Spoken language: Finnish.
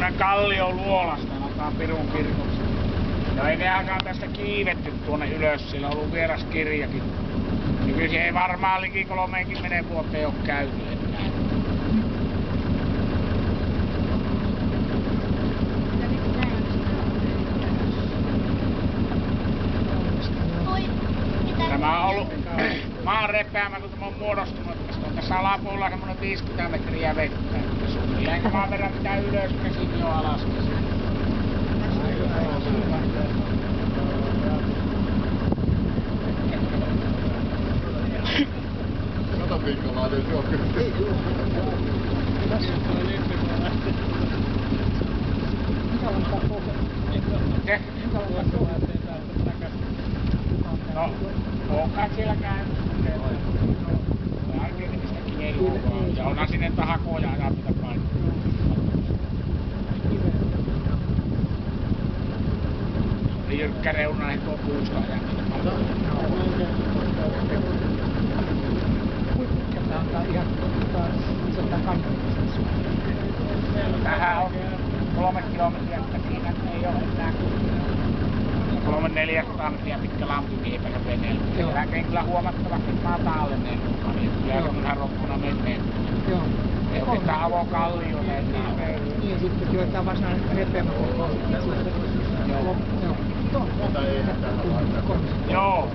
semmonen kallio luolasta, sanotaan Pirun kirkossa. Ja ei ne aikaan tästä kiivetty tuonne ylös, siellä on ollut vieras kirjakin. Ja kyllä se ei varmaan liki 30 vuoteen ole käynyt enää. Tämä on ollut maan repeämä, kun tämä on muodostunut. Tästä on tässä alapuolella semmonen 50 metriä vettä. Suunnilleen saman verran mitä ylös, ja sitten jo alas. Katopiikkalainen se on kyllä. No, onkaan siellä käynyt. Vähän tietenkin sitä kielua vaan. Ja onhan sinne hakoja ajaa mitä paikkaa. Niin jyrkkä reuna, niin tuo puusta ajaa mitä paikkaa. Tähän on 3 kilometriä, että siinä ei ole enää 300-400 metriä pitkä lampi viipärä veneellä. Sehän kyllä huomattavasti mataalle ne mukaan, niin kyllä se on ihan rokkuna menneet. Ei oikeastaan avokallioille enää. Niin, sitten joitain varsinainen repeämä. Joo. Joo. Joo.